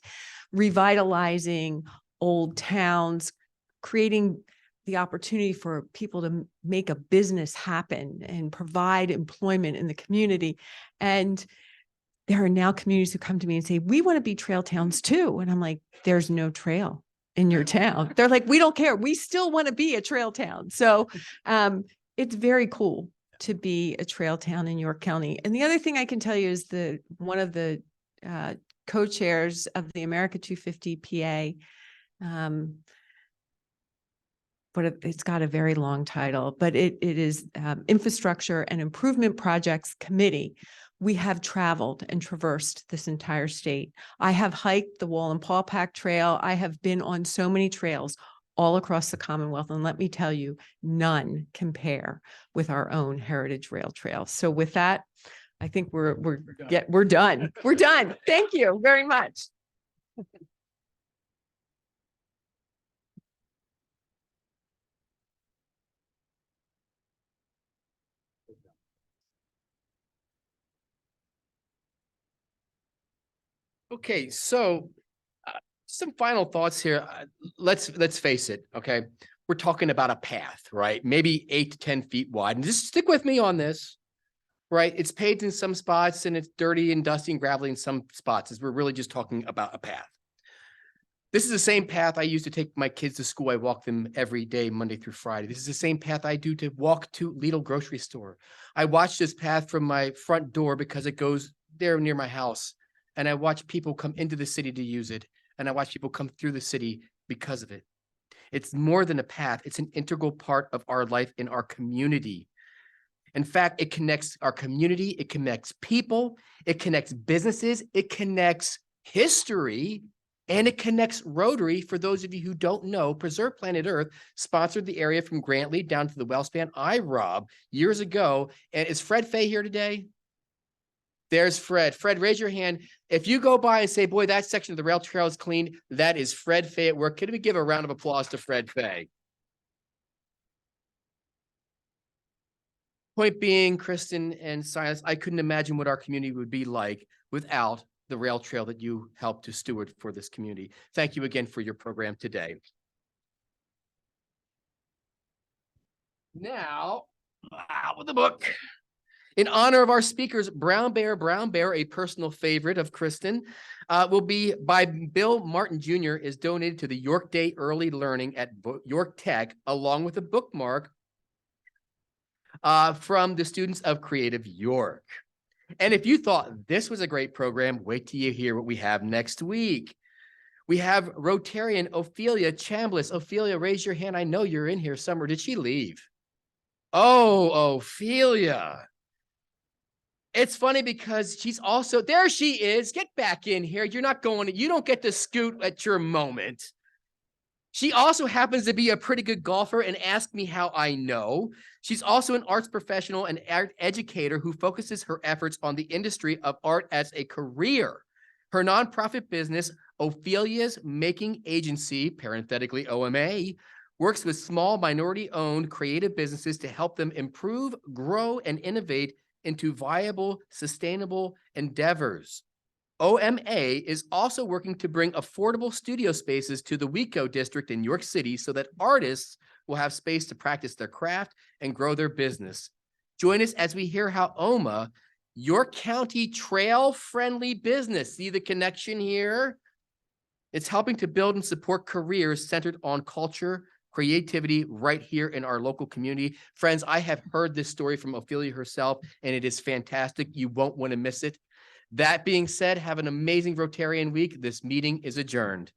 revitalizing old towns, creating the opportunity for people to make a business happen and provide employment in the community. And there are now communities who come to me and say, we want to be trail towns too. And I'm like, there's no trail in your town. They're like, we don't care. We still want to be a trail town. So it's very cool to be a trail town in York County. And the other thing I can tell you is one of the co-chairs of the America 250 PA, but it's got a very long title, but it is Infrastructure and Improvement Projects Committee. We have traveled and traversed this entire state. I have hiked the Wallenpaupack Trail. I have been on so many trails all across the Commonwealth. And let me tell you, none compare with our own Heritage Rail Trail. So with that, I think we're done. We're done. Thank you very much. Okay, so some final thoughts here. Let's face it. Okay, we're talking about a path, right? Maybe 8 to 10 feet wide, and just stick with me on this. right? It's paved in some spots and it's dirty and dusty and gravelly in some spots, as we're really just talking about a path. This is the same path I use to take my kids to school. I walk them every day, Monday through Friday. This is the same path I do to walk to Lidl grocery store. I watch this path from my front door because it goes there near my house. And I watch people come into the city to use it. And I watch people come through the city because of it. It's more than a path. It's an integral part of our life in our community. In fact, it connects our community. It connects people. It connects businesses. It connects history. And it connects Rotary. For those of you who don't know, Preserve Planet Earth sponsored the area from Grantley down to the Wellspan IROB years ago. And is Fred Fay here today? There's Fred. Fred, raise your hand. If you go by and say, boy, that section of the rail trail is clean, that is Fred Fay at work. Could we give a round of applause to Fred Fay? Point being, Kristin and Silas, I couldn't imagine what our community would be like without the rail trail that you helped to steward for this community. Thank you again for your program today. Now, out with the book. In honor of our speakers, Brown Bear, a personal favorite of Kristin, will be by Bill Martin Jr. is donated to the York Day Early Learning at York Tech, along with a bookmark from the students of Creative York. And if you thought this was a great program, wait till you hear what we have next week. We have Rotarian Ophelia Chamberlin. Ophelia, raise your hand. I know you're in here somewhere. Did she leave? Oh, Ophelia. It's funny because she's also, there she is. Get back in here. You're not going, you don't get to scoot at your moment. She also happens to be a pretty good golfer and ask me how I know. She's also an arts professional and art educator who focuses her efforts on the industry of art as a career. Her nonprofit business, Ophelia's Making Agency, parenthetically OMA, works with small minority-owned creative businesses to help them improve, grow, and innovate into viable, sustainable endeavors. OMA is also working to bring affordable studio spaces to the WECO district in York City so that artists will have space to practice their craft and grow their business. Join us as we hear how OMA, York County trail-friendly business, see the connection here? It's helping to build and support careers centered on culture, creativity right here in our local community. Friends, I have heard this story from Ophelia herself, and it is fantastic. You won't want to miss it. That being said, have an amazing Rotarian week. This meeting is adjourned.